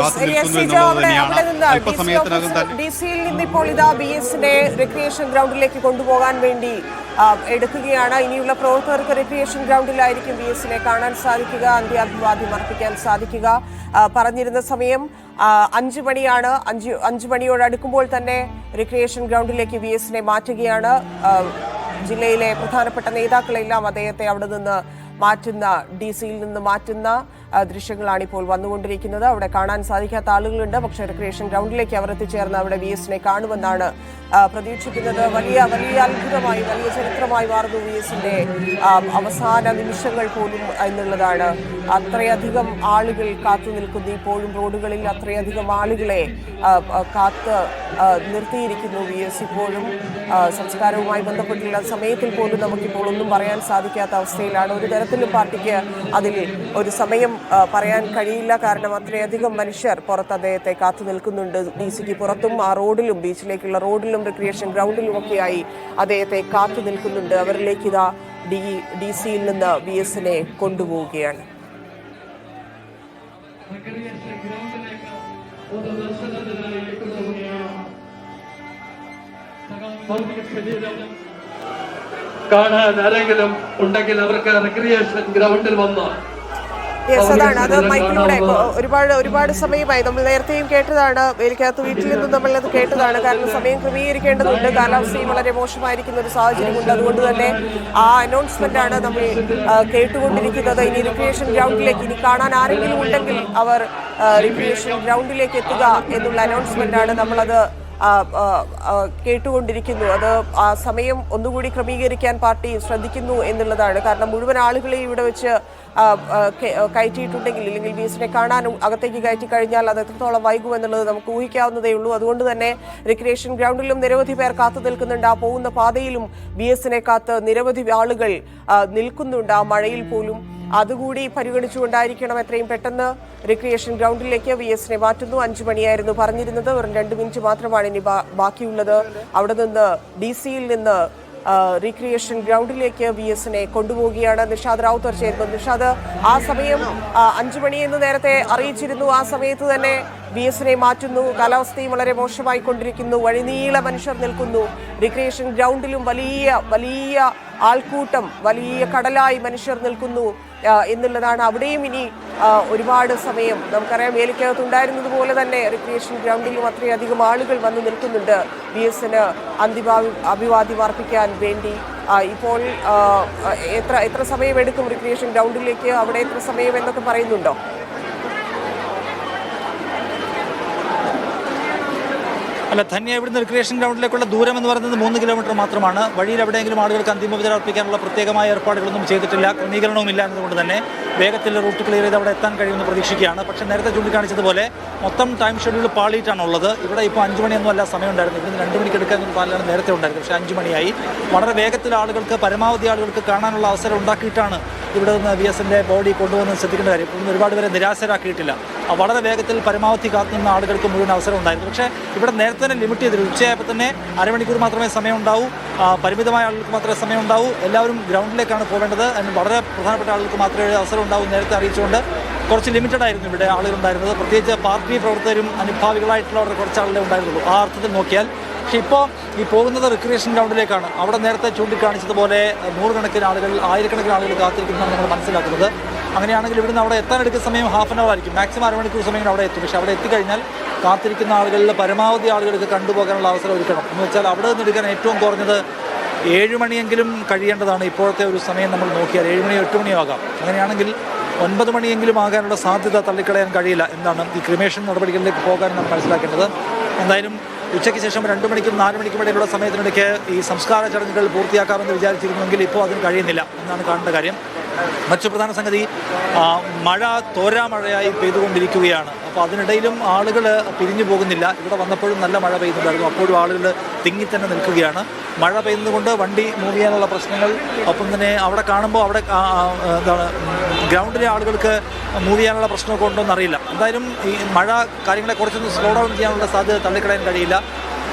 കാത്തു നിൽക്കുന്നു എന്നുള്ളത് തന്നെയാണ്. അല്പസമയത്തിനകം തന്നെ DC-യിൽ നിന്ന് ഇപ്പോൾ ഇതാ BS-നെ റിക്രിയേഷൻ ഗ്രൗണ്ടിലേക്ക് കൊണ്ടുപോകാൻ വേണ്ടി എടുക്കുകയാണ്. ഇനിയുള്ള പ്രവർത്തകർക്ക് റിക്രിയേഷൻ ഗ്രൗണ്ടിലായിരിക്കും BS-നെ കാണാൻ സാധിക്കുക, അന്ത്യാഭിവാദ്യം അർപ്പിക്കാൻ സാധിക്കുക. പറഞ്ഞിരുന്ന സമയം 5 മണിയാണ്. 5 മണിയോട് അടുക്കുമ്പോൾ തന്നെ റിക്രിയേഷൻ ഗ്രൗണ്ടിലേക്ക് BS-നെ മാറ്റുകയാണ്. ജില്ലയിലെ പ്രധാനപ്പെട്ട നേതാക്കളെല്ലാം അദ്ദേഹത്തെ അവിടെ നിന്ന് മാറ്റുന്ന, DC-യിൽ നിന്ന് മാറ്റുന്ന ദൃശ്യങ്ങളാണ് ഇപ്പോൾ വന്നുകൊണ്ടിരിക്കുന്നത്. അവിടെ കാണാൻ സാധിക്കാത്ത ആളുകളുണ്ട്. പക്ഷേ റിക്രിയേഷൻ ഗ്രൗണ്ടിലേക്ക് അവർ എത്തിച്ചേർന്ന് അവിടെ BS-നെ കാണുമെന്നാണ് പ്രതീക്ഷിക്കുന്നത്. വലിയ വലിയ അത്ഭുതമായി, വലിയ ചരിത്രമായി മാറുന്നു BS-ന്റെ അവസാന നിമിഷങ്ങൾ പോലും എന്നുള്ളതാണ്. അത്രയധികം ആളുകൾ കാത്തു നിൽക്കുന്നു. ഇപ്പോഴും റോഡുകളിൽ അത്രയധികം ആളുകളെ കാത്ത് നിർത്തിയിരിക്കുന്നു BS. ഇപ്പോഴും സംസ്കാരവുമായി ബന്ധപ്പെട്ടുള്ള സമയത്തിൽ പോലും നമുക്കിപ്പോൾ ഒന്നും പറയാൻ സാധിക്കാത്ത അവസ്ഥയിലാണ്. ഒരു തരത്തിലും പാർട്ടിക്ക് അതിൽ ഒരു സമയം പറയാൻ കഴിയില്ല. കാരണം അത്രയധികം മനുഷ്യർ പുറത്ത് അദ്ദേഹത്തെ കാത്തു നിൽക്കുന്നുണ്ട്. DC-ക്ക് പുറത്തും ആ റോഡിലും, ബീച്ചിലേക്കുള്ള റോഡിലും റിക്രിയേഷൻ ഗ്രൗണ്ടിലും ഒക്കെയായി അദ്ദേഹത്തെ കാത്തു നിൽക്കുന്നുണ്ട്. അവരിലേക്ക് ഇതാ DC-യിൽ നിന്ന് BS-നെ കൊണ്ടുപോവുകയാണ്. കാണാൻ ആരെങ്കിലും ഉണ്ടെങ്കിൽ അവർക്ക് റിക്രിയേഷൻ ഗ്രൗണ്ടിൽ വന്ന് അതാണ്. അത് മൈക്കിലൂടെ ഒരുപാട് സമയമായി നമ്മൾ നേരത്തെയും കേട്ടതാണ്. വേലിക്കകത്ത് വീട്ടിൽ നിന്നും നമ്മളത് കേട്ടതാണ്. കാരണം സമയം ക്രമീകരിക്കേണ്ടതുണ്ട്. കാലാവസ്ഥയും വളരെ മോശമായിരിക്കുന്ന ഒരു സാഹചര്യമുണ്ട്. അതുകൊണ്ട് തന്നെ ആ അനൗൺസ്മെന്റ് ആണ് നമ്മൾ കേട്ടുകൊണ്ടിരിക്കുന്നത്. ഇനി റിക്രിയേഷൻ ഗ്രൗണ്ടിലേക്ക് ഇനി കാണാൻ ആരെങ്കിലും ഉണ്ടെങ്കിൽ അവർ റിക്രിയേഷൻ ഗ്രൗണ്ടിലേക്ക് എത്തുക എന്നുള്ള അനൗൺസ്മെന്റ് ആണ് നമ്മളത് കേട്ടുകൊണ്ടിരിക്കുന്നു. അത് ആ സമയം ഒന്നുകൂടി ക്രമീകരിക്കാൻ പാർട്ടി ശ്രദ്ധിക്കുന്നു എന്നുള്ളതാണ്. കാരണം മുഴുവൻ ആളുകളെയും ഇവിടെ വെച്ച് കയറ്റിയിട്ടുണ്ടെങ്കിൽ, ഇല്ലെങ്കിൽ BS-നെ കാണാനും അകത്തേക്ക് കയറ്റി കഴിഞ്ഞാൽ അത് എത്രത്തോളം വൈകുമെന്നുള്ളത് നമുക്ക് ഊഹിക്കാവുന്നതേ ഉള്ളൂ. അതുകൊണ്ട് തന്നെ റിക്രിയേഷൻ ഗ്രൗണ്ടിലും നിരവധി പേർ കാത്തു നിൽക്കുന്നുണ്ട്. ആ പോകുന്ന പാതയിലും BS-നെ കാത്ത് നിരവധി ആളുകൾ നിൽക്കുന്നുണ്ട്, ആ മഴയിൽ പോലും. അതുകൂടി പരിഗണിച്ചുകൊണ്ടായിരിക്കണം എത്രയും പെട്ടെന്ന് റിക്രിയേഷൻ ഗ്രൗണ്ടിലേക്ക് BS-നെ മാറ്റുന്നു. 5 മണിയായിരുന്നു പറഞ്ഞിരുന്നത്. വെറും 2 മിനിറ്റ് മാത്രമാണ് ഇനി ബാക്കിയുള്ളത്. അവിടെ നിന്ന് DC-യിൽ നിന്ന് റിക്രിയേഷൻ ഗ്രൗണ്ടിലേക്ക് BS-നെ കൊണ്ടുപോവുകയാണ്. നിഷാദ് റാവുത്തർ ചേരുന്നു. നിഷാദ്, ആ സമയം 5 മണിയെന്ന് നേരത്തെ അറിയിച്ചിരുന്നു. ആ സമയത്ത് തന്നെ BS-നെ മാറ്റുന്നു. കാലാവസ്ഥയും വളരെ മോശമായി കൊണ്ടിരിക്കുന്നു. വഴിനീള മനുഷ്യർ നിൽക്കുന്നു. റിക്രിയേഷൻ ഗ്രൗണ്ടിലും വലിയ വലിയ ആൾക്കൂട്ടം, വലിയ കടലായി മനുഷ്യർ നിൽക്കുന്നു എന്നുള്ളതാണ്. അവിടെയും ഇനി ഒരുപാട് സമയം നമുക്കറിയാം. വേലിക്കകത്ത് ഉണ്ടായിരുന്നത് പോലെ തന്നെ റിക്രിയേഷൻ ഗ്രൗണ്ടിലും അത്രയധികം ആളുകൾ വന്നു നിൽക്കുന്നുണ്ട് BS-ന് അഭിവാദ്യം അർപ്പിക്കാൻ വേണ്ടി. ഇപ്പോൾ എത്ര സമയമെടുക്കും റിക്രിയേഷൻ ഗ്രൗണ്ടിലേക്ക്? അവിടെ എത്ര സമയം എന്നൊക്കെ പറയുന്നുണ്ടോ? അല്ല ധന്യ, ഇവിടുന്ന് റിക്രിയേഷൻ ഗ്രൗണ്ടിലേക്കുള്ള ദൂരം എന്ന് പറയുന്നത് 3 കിലോമീറ്റർ മാത്രമാണ്. വഴിയിൽ എവിടെയെങ്കിലും ആളുകൾക്ക് അന്തിമോപചാരം അർപ്പിക്കാനുള്ള പ്രത്യേകമായ ഏർപ്പാടുകളൊന്നും ചെയ്തിട്ടില്ല, ക്രമീകരണവുമില്ല എന്നതുകൊണ്ട് തന്നെ വേഗത്തിൽ റൂട്ട് ക്ലിയർ ചെയ്ത് അവിടെ എത്താൻ കഴിയുമെന്ന് പ്രതീക്ഷിക്കുകയാണ്. പക്ഷേ നേരത്തെ ചൂണ്ടിക്കാണിച്ചതുപോലെ മൊത്തം ടൈം ഷെഡ്യൂൾ പാളിയിട്ടാണുള്ളത്. ഇവിടെ ഇപ്പോൾ 5 മണിയൊന്നും അല്ല സമയം ഉണ്ടായിരുന്നു. ഇവിടുന്ന് 2 മണിക്ക് എടുക്കാനൊരു പാലാണ് നേരത്തെ ഉണ്ടായിരുന്നു. പക്ഷേ 5 മണിയായി. വളരെ വേഗത്തിൽ ആളുകൾക്ക്, പരമാവധി ആളുകൾക്ക് കാണാനുള്ള അവസരം ഉണ്ടാക്കിയിട്ടാണ് ഇവിടെ നിന്ന് BS-ന്റെ ബോഡി കൊണ്ടുവന്ന് ശ്രദ്ധിക്കേണ്ട കാര്യം. ഇവിടുന്ന് ഒരുപാട് പേരെ നിരാശരാക്കിയിട്ടില്ല. വളരെ വേഗത്തിൽ പരമാവധി കാത്തുനിന്ന ആളുകൾക്ക് മുഴുവൻ അവസരം ഉണ്ടായിരുന്നു. പക്ഷേ ഇവിടെ നേരത്തെ തന്നെ ലിമിറ്റ് ചെയ്തിരുന്നു. ഉച്ചയായപ്പോൾ തന്നെ അരമണിക്കൂർ മാത്രമേ സമയം ഉണ്ടാവൂ, പരിമിതമായ ആളുകൾക്ക് മാത്രമേ സമയം ഉണ്ടാവൂ. എല്ലാവരും ഗ്രൗണ്ടിലേക്കാണ് പോകേണ്ടത്. അതിന് വളരെ പ്രധാനപ്പെട്ട ആളുകൾക്ക് മാത്രമേ അവസരം ഉണ്ടാവൂ നേരത്തെ അറിയിച്ചുകൊണ്ട് കുറച്ച് ലിമിറ്റഡ് ആയിരുന്നു ഇവിടെ ആളുകളുണ്ടായിരുന്നത്. പ്രത്യേകിച്ച് പാർട്ടി പ്രവർത്തകരും അനുഭാവികളായിട്ടുള്ളവരുടെ കുറച്ച് ആളുകളെ ഉണ്ടായിരുന്നുള്ളൂ ആ അർത്ഥത്തിൽ നോക്കിയാൽ. പക്ഷേ ഇപ്പോൾ ഈ പോകുന്നത് റിക്രിയേഷൻ ഗ്രൗണ്ടിലേക്കാണ്. അവിടെ നേരത്തെ ചൂണ്ടിക്കാണിച്ചതുപോലെ 100 കണക്കിന് ആളുകൾ, 1000 ആളുകൾ കാത്തിരിക്കുന്നതാണ് നമ്മൾ മനസ്സിലാക്കുന്നത്. അങ്ങനെയാണെങ്കിൽ ഇവിടുന്ന് അവിടെ എത്താനെടുക്കുന്ന സമയം ഹാഫ് ആൻ അവർ ആയിരിക്കും. മാക്സിമം അരമണിക്കൂർ സമയം അവിടെ എത്തും. പക്ഷേ അവിടെ എത്തിക്കഴിഞ്ഞാൽ കാത്തിരിക്കുന്ന ആളുകളിൽ പരമാവധി ആളുകൾക്ക് കണ്ടുപോകാനുള്ള അവസരം ഒരുക്കണം. എന്ന് വെച്ചാൽ അവിടെ നിന്ന് എടുക്കാൻ ഏറ്റവും കുറഞ്ഞത് 7 മണിയെങ്കിലും കഴിയേണ്ടതാണ് ഇപ്പോഴത്തെ ഒരു സമയം നമ്മൾ നോക്കിയാൽ. 7 മണിയോ 8 മണിയോ ആകാം. അങ്ങനെയാണെങ്കിൽ 9 മണിയെങ്കിലും ആകാനുള്ള സാധ്യത തള്ളിക്കളയാൻ കഴിയില്ല എന്നാണ് ഈ ക്രിമേഷൻ നടപടികളിലേക്ക് പോകാൻ നമ്മൾ മനസ്സിലാക്കേണ്ടത്. എന്തായാലും ഉച്ചയ്ക്ക് ശേഷം 2 മണിക്കും 4 മണിക്കും ഇടയിലുള്ള സമയത്തിനിടയ്ക്ക് ഈ സംസ്കാര ചടങ്ങുകൾ പൂർത്തിയാക്കാമെന്ന് വിചാരിച്ചിരുന്നെങ്കിൽ ഇപ്പോൾ അതിന് കഴിയുന്നില്ല എന്നാണ് കാണേണ്ട കാര്യം. മറ്റു പ്രധാന സംഗതി, മഴ തോരാമഴയായി പെയ്തുകൊണ്ടിരിക്കുകയാണ്. അപ്പോൾ അതിനിടയിലും ആളുകൾ പിരിഞ്ഞു പോകുന്നില്ല. ഇവിടെ വന്നപ്പോഴും നല്ല മഴ പെയ്യുന്നുണ്ടായിരുന്നു. അപ്പോഴും ആളുകൾ തിങ്ങി തന്നെ നിൽക്കുകയാണ്. മഴ പെയ്യുന്നതുകൊണ്ട് വണ്ടി മൂവ് ചെയ്യാനുള്ള പ്രശ്നങ്ങൾ, ഒപ്പം തന്നെ അവിടെ കാണുമ്പോൾ അവിടെ ഗ്രൗണ്ടിലെ ആളുകൾക്ക് മൂവ് ചെയ്യാനുള്ള പ്രശ്നമൊക്കെ ഉണ്ടോയെന്ന് അറിയില്ല. എന്തായാലും ഈ മഴ കാര്യങ്ങളെ കുറച്ചൊന്ന് സ്ലോ ഡൗൺ ചെയ്യാനുള്ള സാധ്യത തള്ളിക്കളയാൻ കഴിയില്ല.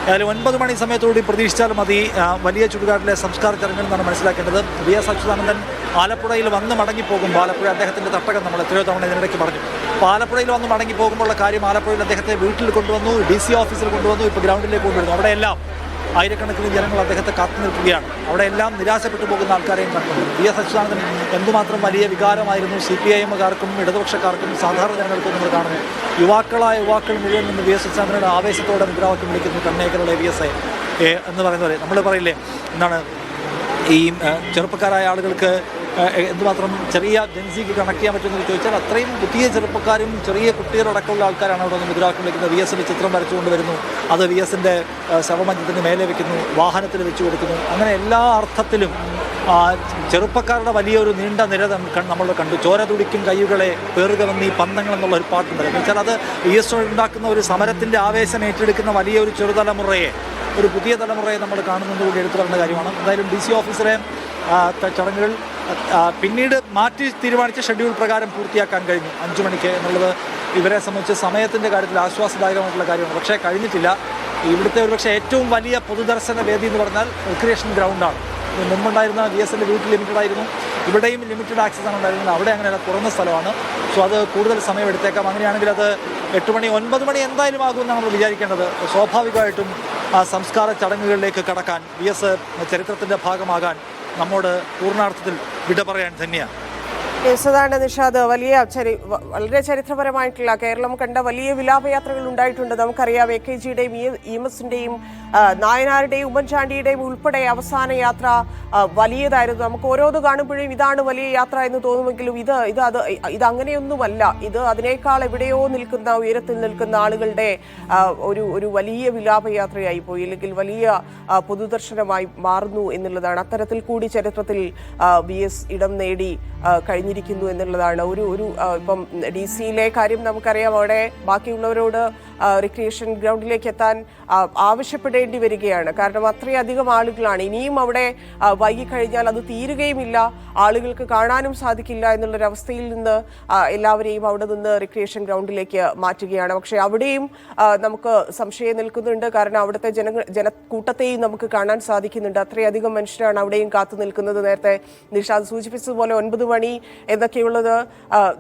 ഏതായാലും 9 മണി സമയത്തോടുകൂടി പ്രതീക്ഷിച്ചാൽ മതി വലിയ ചുടുകാട്ടിലെ സംസ്കാര ചടങ്ങുകൾ എന്നാണ് മനസ്സിലാക്കേണ്ടത്. VS അച്യുതാനന്ദൻ ആലപ്പുഴയിൽ വന്ന് മടങ്ങിപ്പോകുമ്പോൾ ആലപ്പുഴ അദ്ദേഹത്തിൻ്റെ തട്ടകം നമ്മൾ എത്രയോ തവണ ഇതിനിടയ്ക്ക് പറഞ്ഞു. അപ്പോൾ ആലപ്പുഴയിൽ വന്ന് മടങ്ങിപ്പോകുമ്പോഴുള്ള കാര്യം ആലപ്പുഴയിൽ അദ്ദേഹത്തെ വീട്ടിൽ കൊണ്ടുവന്നു, DC ഓഫീസിൽ കൊണ്ടുവന്നു, ഇപ്പോൾ ഗ്രൗണ്ടിലേക്ക് കൊണ്ടുവരുന്നു. അവിടെയെല്ലാം ആയിരക്കണക്കിന് ജനങ്ങൾ അദ്ദേഹത്തെ കാത്തു നിൽക്കുകയാണ്. അവിടെയെല്ലാം നിരാശപ്പെട്ടു പോകുന്ന ആൾക്കാരെയും കണ്ടുണ്ട്. VS അച്യുതാനന്ദൻ എന്തുമാത്രം വലിയ വികാരമായിരുന്നു CPIMകാർക്കും ഇടതുപക്ഷക്കാർക്കും സാധാരണ ജനങ്ങൾക്കും നമ്മൾ കാണുന്നു. യുവാക്കൾ മുഴുവൻ നിന്ന് VS അച്യുതാനന്ദനോട് ആവേശത്തോടെ മുദ്രാവാക്യം വിളിക്കുന്നു, കണ്ണേക്കരുടെ VS എന്ന് പറയുന്നത്. നമ്മൾ പറയില്ലേ എന്താണ് ഈ ചെറുപ്പക്കാരായ ആളുകൾക്ക് എന്തുമാത്രം ചെറിയ ജൻസിക്ക് കണക്ട് ചെയ്യാൻ പറ്റുമെന്ന് ചോദിച്ചാൽ അത്രയും പുതിയ ചെറുപ്പക്കാരും ചെറിയ കുട്ടികളടക്കമുള്ള ആൾക്കാരാണ് അവിടെ നിന്ന് മുദ്രാവാക്യം വിളിക്കുന്നത്. VSന്റെ ചിത്രം വരച്ചുകൊണ്ട് വരുന്നു, അത് VSന്റെ ശവമഞ്ചത്തിന് മേലെ വയ്ക്കുന്നു, വാഹനത്തിൽ വെച്ചു കൊടുക്കുന്നു. അങ്ങനെ എല്ലാ അർത്ഥത്തിലും ചെറുപ്പക്കാരുടെ വലിയൊരു നീണ്ട നിര നമ്മൾ കണ്ടു. ചോര തുടിക്കും കയ്യുകളെ പേറുക വന്ന് ഈ പന്തങ്ങൾ എന്നുള്ള ഒരു പാട്ടുണ്ട്. എന്ന് വെച്ചാൽ അത് VS ഉണ്ടാക്കുന്ന ഒരു സമരത്തിൻ്റെ ആവേശം ഏറ്റെടുക്കുന്ന വലിയൊരു ചെറുതലമുറയെ, ഒരു പുതിയ തലമുറയെ നമ്മൾ കാണുന്നത് കൂടി എടുത്തു പറഞ്ഞ കാര്യമാണ്. എന്തായാലും DC ഓഫീസറെ ചടങ്ങുകൾ പിന്നീട് മാറ്റി തീരുമാനിച്ച ഷെഡ്യൂൾ പ്രകാരം പൂർത്തിയാക്കാൻ കഴിഞ്ഞു 5 മണിക്ക് എന്നുള്ളത് ഇവരെ സംബന്ധിച്ച് സമയത്തിൻ്റെ കാര്യത്തിൽ ആശ്വാസദായകമായിട്ടുള്ള കാര്യമാണ്. പക്ഷേ കഴിഞ്ഞിട്ടില്ല. ഇവിടുത്തെ ഒരുപക്ഷെ ഏറ്റവും വലിയ പൊതുദർശന വേദി എന്ന് പറഞ്ഞാൽ റിക്രിയേഷൻ ഗ്രൗണ്ടാണ്. മുമ്പുണ്ടായിരുന്ന VSന്റെ വീട്ടിൽ ലിമിറ്റഡ് ആയിരുന്നു, ഇവിടെയും ലിമിറ്റഡ് ആക്സസ് ആണ് ഉണ്ടായിരുന്നത്. അവിടെ അങ്ങനെയല്ല, തുറന്ന സ്ഥലമാണ്. സോ അത് കൂടുതൽ സമയം എടുത്തേക്കാം. അങ്ങനെയാണെങ്കിൽ അത് 8 മണി 9 മണി എന്തായാലും ആകുമെന്നാണ് നമ്മൾ വിചാരിക്കേണ്ടത്. സ്വാഭാവികമായിട്ടും സംസ്കാര ചടങ്ങുകളിലേക്ക് കടക്കാൻ VS ചരിത്രത്തിൻ്റെ ഭാഗമാകാൻ നമ്മോട് പൂർണ്ണാർത്ഥത്തിൽ വിട പറയാൻ തന്നെയാണ്. അതാണ് നിഷാദ്. വളരെ ചരിത്രപരമായിട്ടുള്ള കേരളം കണ്ട വലിയ വിലാപയാത്രകൾ ഉണ്ടായിട്ടുണ്ട്. നമുക്കറിയാം AKGയുടെയും EMSന്റെയും നായനാരുടെയും ഉമ്മൻചാണ്ടിയുടെയും ഉൾപ്പെടെ അവസാന യാത്ര വലിയതായിരുന്നു. നമുക്ക് ഓരോന്ന് കാണുമ്പോഴും ഇതാണ് വലിയ യാത്ര എന്ന് തോന്നുമെങ്കിലും ഇത് അങ്ങനെയൊന്നുമല്ല. ഇത് അതിനേക്കാൾ എവിടെയോ നിൽക്കുന്ന, ഉയരത്തിൽ നിൽക്കുന്ന ആളുകളുടെ ഒരു വലിയ വിലാപയാത്രയായി പോയി, അല്ലെങ്കിൽ വലിയ പൊതുദർശനമായി മാറുന്നു എന്നുള്ളതാണ്. അത്തരത്തിൽ കൂടി ചരിത്രത്തിൽ VS ഇടം നേടി കഴിഞ്ഞിരിക്കുന്നു എന്നുള്ളതാണ്. ഇപ്പം DC കാര്യം നമുക്കറിയാം. അവിടെ ബാക്കിയുള്ളവരോട് റിക്രിയേഷൻ ഗ്രൗണ്ടിലേക്ക് എത്താൻ ആവശ്യപ്പെടേണ്ടി വരികയാണ്. കാരണം അത്രയധികം ആളുകളാണ്. ഇനിയും അവിടെ വൈകിക്കഴിഞ്ഞാൽ അത് തീരുകയുമില്ല, ആളുകൾക്ക് കാണാനും സാധിക്കില്ല എന്നുള്ളൊരവസ്ഥയിൽ നിന്ന് എല്ലാവരെയും അവിടെ നിന്ന് റിക്രിയേഷൻ ഗ്രൗണ്ടിലേക്ക് മാറ്റുകയാണ്. പക്ഷേ അവിടെയും നമുക്ക് സംശയം നിൽക്കുന്നുണ്ട്. കാരണം അവിടുത്തെ ജനക്കൂട്ടത്തെയും നമുക്ക് കാണാൻ സാധിക്കുന്നുണ്ട്. അത്രയധികം മനുഷ്യരാണ് അവിടെയും കാത്തു നിൽക്കുന്നത്. നേരത്തെ നിഷാദ് സൂചിപ്പിച്ചതുപോലെ 9 മണി എന്നൊക്കെയുള്ളത്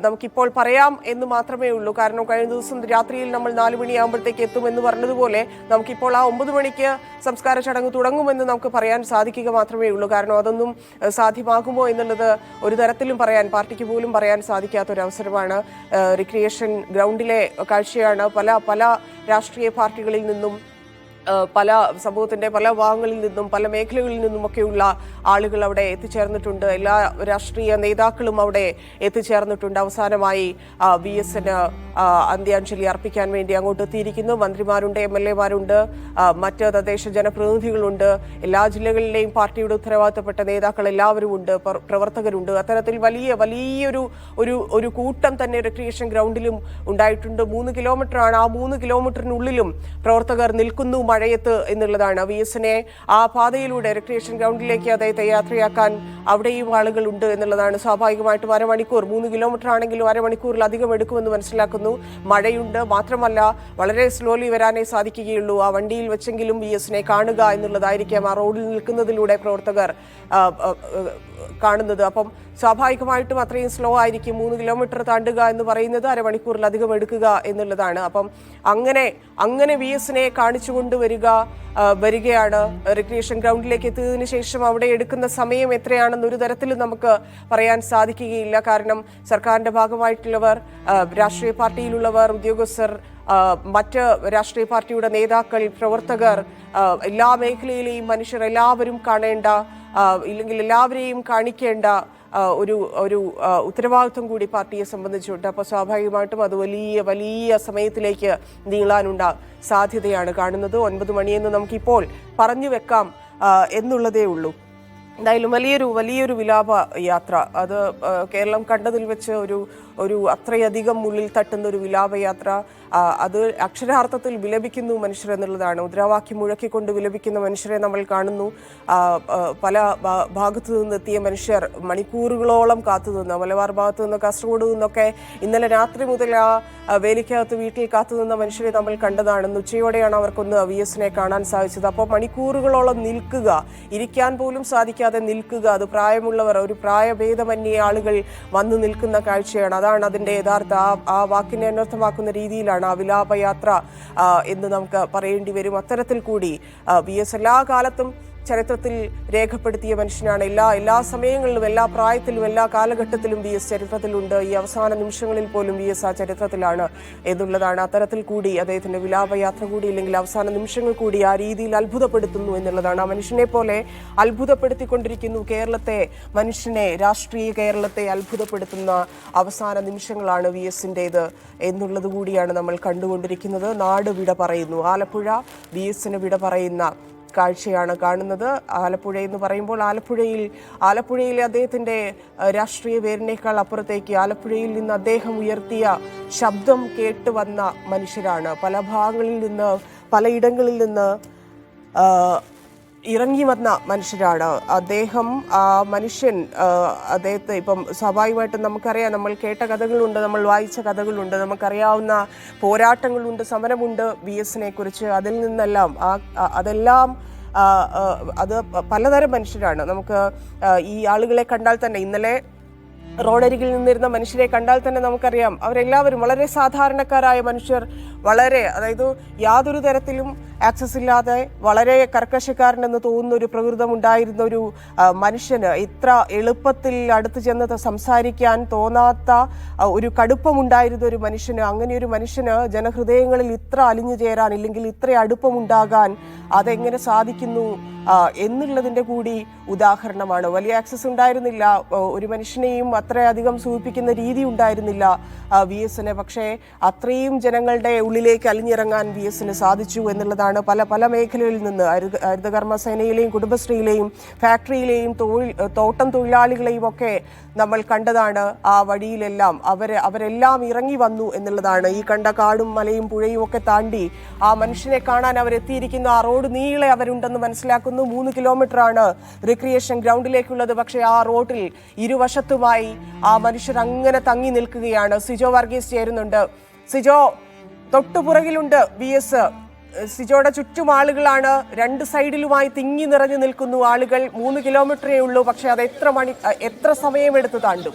നമുക്കിപ്പോൾ പറയാം എന്ന് മാത്രമേ ഉള്ളൂ. കാരണം കഴിഞ്ഞ ദിവസം രാത്രിയിൽ നമ്മൾ 4 മണിയാകുമ്പോഴത്തേക്ക് എത്തുമെന്ന് പറഞ്ഞതുപോലെ നമുക്കിപ്പോൾ ആ 9 മണിക്ക് സംസ്കാര ചടങ്ങ് തുടങ്ങുമെന്ന് നമുക്ക് പറയാൻ സാധിക്കുക മാത്രമേ ഉള്ളൂ. കാരണം അതൊന്നും സാധ്യമാകുമോ എന്നുള്ളത് ഒരു തരത്തിലും പാർട്ടിക്ക് പോലും പറയാൻ സാധിക്കാത്തൊരവസരമാണ്. റിക്രിയേഷൻ ഗ്രൗണ്ടിലെ കാഴ്ചയാണ്. പല രാഷ്ട്രീയ പാർട്ടികളിൽ നിന്നും, പല സമൂഹത്തിന്റെ പല ഭാഗങ്ങളിൽ നിന്നും, പല മേഖലകളിൽ നിന്നുമൊക്കെയുള്ള ആളുകൾ അവിടെ എത്തിച്ചേർന്നിട്ടുണ്ട്. എല്ലാ രാഷ്ട്രീയ നേതാക്കളും അവിടെ എത്തിച്ചേർന്നിട്ടുണ്ട്. അവസാനമായി VSന് അന്ത്യാഞ്ജലി അർപ്പിക്കാൻ വേണ്ടി അങ്ങോട്ട് എത്തിയിരിക്കുന്നു. മന്ത്രിമാരുണ്ട്, MLAമാരുണ്ട്, മറ്റ് തദ്ദേശ ജനപ്രതിനിധികളുണ്ട്, എല്ലാ ജില്ലകളിലെയും പാർട്ടിയുടെ ഉത്തരവാദിത്തപ്പെട്ട നേതാക്കൾ എല്ലാവരും ഉണ്ട്, പ്രവർത്തകരുണ്ട്. അത്തരത്തിൽ വലിയൊരു കൂട്ടം തന്നെ റിക്രിയേഷൻ ഗ്രൗണ്ടിലും ഉണ്ടായിട്ടുണ്ട്. 3 കിലോമീറ്ററാണ്. ആ 3 കിലോമീറ്ററിനുള്ളിലും പ്രവർത്തകർ നിൽക്കുന്നു മഴയത്ത് എന്നുള്ളതാണ്. VSനെ ആ പാതയിലൂടെ റിക്രിയേഷൻ ഗ്രൗണ്ടിലേക്ക് അദ്ദേഹത്തെ യാത്രയാക്കാൻ അവിടെയും ആളുകളുണ്ട് എന്നുള്ളതാണ്. സ്വാഭാവികമായിട്ടും 1/2 മണിക്കൂർ, 3 കിലോമീറ്റർ ആണെങ്കിലും 1/2 മണിക്കൂറിലധികം എടുക്കുമെന്ന് മനസ്സിലാക്കുന്നു. മഴയുണ്ട്, മാത്രമല്ല വളരെ സ്ലോലി വരാനേ സാധിക്കുകയുള്ളൂ. ആ വണ്ടിയിൽ വെച്ചെങ്കിലും VSനെ കാണുക എന്നുള്ളതായിരിക്കാം ആ റോഡിൽ നിൽക്കുന്നതിലൂടെ പ്രവർത്തകർ കാണുന്നത്. അപ്പം സ്വാഭാവികമായിട്ടും അത്രയും സ്ലോ ആയിരിക്കും. 3 കിലോമീറ്റർ താണ്ടുക എന്ന് പറയുന്നത് 1/2 മണിക്കൂറിലധികം എടുക്കുക എന്നുള്ളതാണ്. അപ്പം അങ്ങനെ VSനെ കാണിച്ചുകൊണ്ട് വരികയാണ്. റിക്രിയേഷൻ ഗ്രൗണ്ടിലേക്ക് എത്തിയതിനു ശേഷം അവിടെ എടുക്കുന്ന സമയം എത്രയാണെന്ന് ഒരു തരത്തിലും നമുക്ക് പറയാൻ സാധിക്കുകയില്ല. കാരണം സർക്കാരിന്റെ ഭാഗമായിട്ടുള്ളവർ, രാഷ്ട്രീയ പാർട്ടിയിലുള്ളവർ, ഉദ്യോഗസ്ഥർ, മറ്റ് രാഷ്ട്രീയ പാർട്ടിയുടെ നേതാക്കൾ, പ്രവർത്തകർ, എല്ലാ മേഖലയിലെയും മനുഷ്യർ എല്ലാവരും കാണേണ്ട, ഇല്ലെങ്കിൽ എല്ലാവരെയും കാണിക്കേണ്ട ഒരു ഉത്തരവാദിത്വം കൂടി പാർട്ടിയെ സംബന്ധിച്ചുണ്ട്. അപ്പോൾ സ്വാഭാവികമായിട്ടും അത് വലിയ സമയത്തിലേക്ക് നീളാനുള്ള സാധ്യതയാണ് കാണുന്നത്. 9 മണിയെന്ന് നമുക്കിപ്പോൾ പറഞ്ഞു വെക്കാം എന്നുള്ളതേ ഉള്ളൂ. എന്തായാലും വലിയൊരു വിലാപ യാത്ര, അത് കേരളം കണ്ടതിൽ വെച്ച് ഒരു അത്രയധികം ഉള്ളിൽ തട്ടുന്ന ഒരു വിലാപയാത്ര. അത് അക്ഷരാർത്ഥത്തിൽ വിലപിക്കുന്നു മനുഷ്യർ എന്നുള്ളതാണ്. മുദ്രാവാക്യം മുഴക്കിക്കൊണ്ട് വിലപിക്കുന്ന മനുഷ്യരെ നമ്മൾ കാണുന്നു. പല ഭാഗത്തു നിന്നെത്തിയ മനുഷ്യർ മണിക്കൂറുകളോളം കാത്തുനിന്ന, മലബാർ ഭാഗത്തു നിന്ന് കാസർഗോഡ് നിന്നൊക്കെ ഇന്നലെ രാത്രി മുതൽ ആ വേലിക്കകത്ത് വീട്ടിൽ കാത്തുനിന്ന മനുഷ്യരെ നമ്മൾ കണ്ടതാണ്. ഉച്ചയോടെയാണ് അവർക്കൊന്ന് VS-നെ കാണാൻ സാധിച്ചത്. അപ്പോൾ മണിക്കൂറുകളോളം നിൽക്കുക, ഇരിക്കാൻ പോലും സാധിക്കാതെ നിൽക്കുക, അത് പ്രായമുള്ളവർ, ഒരു പ്രായഭേദമന്യേ ആളുകൾ വന്നു നിൽക്കുന്ന കാഴ്ചയാണ്. അതാണ് അതിൻ്റെ യഥാർത്ഥ ആ വാക്കിനെ അനർത്ഥമാക്കുന്ന രീതിയിലാണ് ആ വിലാപയാത്ര എന്ന് നമുക്ക് പറയേണ്ടി വരും. അത്തരത്തിൽ കൂടി VS എല്ലാ കാലത്തും ചരിത്രത്തിൽ രേഖപ്പെടുത്തിയ മനുഷ്യനാണ്. എല്ലാ സമയങ്ങളിലും, എല്ലാ പ്രായത്തിലും, എല്ലാ കാലഘട്ടത്തിലും VS ചരിത്രത്തിലുണ്ട്. ഈ അവസാന നിമിഷങ്ങളിൽ പോലും VS ആ ചരിത്രത്തിലാണ് എന്നുള്ളതാണ്. അത്തരത്തിൽ കൂടി അദ്ദേഹത്തിന്റെ വിലാപയാത്ര കൂടി, ഇല്ലെങ്കിൽ അവസാന നിമിഷങ്ങൾ കൂടി ആ രീതിയിൽ അത്ഭുതപ്പെടുത്തുന്നു എന്നുള്ളതാണ്. ആ മനുഷ്യനെ പോലെ അത്ഭുതപ്പെടുത്തിക്കൊണ്ടിരിക്കുന്നു കേരളത്തെ, മനുഷ്യനെ, രാഷ്ട്രീയ കേരളത്തെ അത്ഭുതപ്പെടുത്തുന്ന അവസാന നിമിഷങ്ങളാണ് VS-ന്റേത് എന്നുള്ളത് കൂടിയാണ് നമ്മൾ കണ്ടുകൊണ്ടിരിക്കുന്നത്. നാട് വിട പറയുന്നു. ആലപ്പുഴ VS-ന് വിട പറയുന്ന കാഴ്ചയാണ് കാണുന്നത്. ആലപ്പുഴ എന്ന് പറയുമ്പോൾ ആലപ്പുഴയിലെ അദ്ദേഹത്തിൻ്റെ രാഷ്ട്രീയ പേരിനേക്കാൾ അപ്പുറത്തേക്ക് ആലപ്പുഴയിൽ നിന്ന് അദ്ദേഹം ഉയർത്തിയ ശബ്ദം കേട്ട് വന്ന മനുഷ്യരാണ്. പല ഭാഗങ്ങളിൽ നിന്ന്, പലയിടങ്ങളിൽ നിന്ന് ഇറങ്ങി വന്ന മനുഷ്യരാണ് അദ്ദേഹം. ആ മനുഷ്യൻ അദ്ദേഹത്തെ ഇപ്പം സ്വാഭാവികമായിട്ടും നമുക്കറിയാം, നമ്മൾ കേട്ട കഥകളുണ്ട്, നമ്മൾ വായിച്ച കഥകളുണ്ട്, നമുക്കറിയാവുന്ന പോരാട്ടങ്ങളുണ്ട്, സമരമുണ്ട് VS-നെ കുറിച്ച്. അതിൽ നിന്നെല്ലാം അതെല്ലാം അത് പലതരം മനുഷ്യരാണ്. നമുക്ക് ഈ ആളുകളെ കണ്ടാൽ തന്നെ, ഇന്നലെ റോഡരികിൽ നിന്നിരുന്ന മനുഷ്യരെ കണ്ടാൽ തന്നെ നമുക്കറിയാം അവരെല്ലാവരും വളരെ സാധാരണക്കാരായ മനുഷ്യർ, വളരെ, അതായത് യാതൊരു തരത്തിലും ആക്സസ് ഇല്ലാതെ വളരെ കർക്കശക്കാരനെന്ന് തോന്നുന്ന ഒരു പ്രകൃതമുണ്ടായിരുന്ന ഒരു മനുഷ്യന്, ഇത്ര എളുപ്പത്തിൽ അടുത്ത് ചെന്ന് സംസാരിക്കാൻ തോന്നാത്ത ഒരു കടുപ്പമുണ്ടായിരുന്ന ഒരു മനുഷ്യന്, അങ്ങനെ ഒരു മനുഷ്യന് ജനഹൃദയങ്ങളിൽ ഇത്ര അലിഞ്ഞു ചേരാൻ, ഇല്ലെങ്കിൽ ഇത്ര അടുപ്പമുണ്ടാകാൻ അതെങ്ങനെ സാധിക്കുന്നു എന്നുള്ളതിൻ്റെ കൂടി ഉദാഹരണമാണ്. വലിയ ആക്സസ് ഉണ്ടായിരുന്നില്ല, ഒരു മനുഷ്യനെയും അത്രയധികം സൂചിപ്പിക്കുന്ന രീതി ഉണ്ടായിരുന്നില്ല VS-ന്. പക്ഷേ അത്രയും ജനങ്ങളുടെ ഉള്ളിലേക്ക് അലിഞ്ഞിറങ്ങാൻ VS-ന് സാധിച്ചു എന്നുള്ളതാണ്. പല മേഖലകളിൽ നിന്ന്, ഹരിതകർമ്മ സേനയിലെയും കുടുംബശ്രീയിലെയും ഫാക്ടറിയിലെയും തോട്ടം തൊഴിലാളികളെയും ഒക്കെ നമ്മൾ കണ്ടതാണ്. ആ വഴിയിലെല്ലാം അവരെല്ലാം ഇറങ്ങി വന്നു എന്നുള്ളതാണ്. ഈ കണ്ട കാടും മലയും പുഴയും ഒക്കെ താണ്ടി ആ മനുഷ്യനെ കാണാൻ അവരെത്തിയിരിക്കുന്നു. ആ റോഡ് നീളെ അവരുണ്ടെന്ന് മനസ്സിലാക്കുന്നു. 3 കിലോമീറ്ററാണ് റിക്രിയേഷൻ ഗ്രൗണ്ടിലേക്കുള്ളത്. പക്ഷേ ആ റോഡിൽ ഇരുവശത്തുമായി ആ മനുഷ്യർ അങ്ങനെ തങ്ങി നിൽക്കുകയാണ്. സിജോ വർഗീസ് ചേരുന്നുണ്ട്. സിജോ, തൊട്ടുപുറകിലുണ്ട് VS. സിജോയുടെ ചുറ്റും ആളുകളാണ്, 2 സൈഡിലുമായി തിങ്ങി നിറഞ്ഞു നിൽക്കുന്നു ആളുകൾ. 3 കിലോമീറ്ററേ ഉള്ളൂ, പക്ഷെ അത് എത്ര സമയമെടുത്ത് താണ്ടും?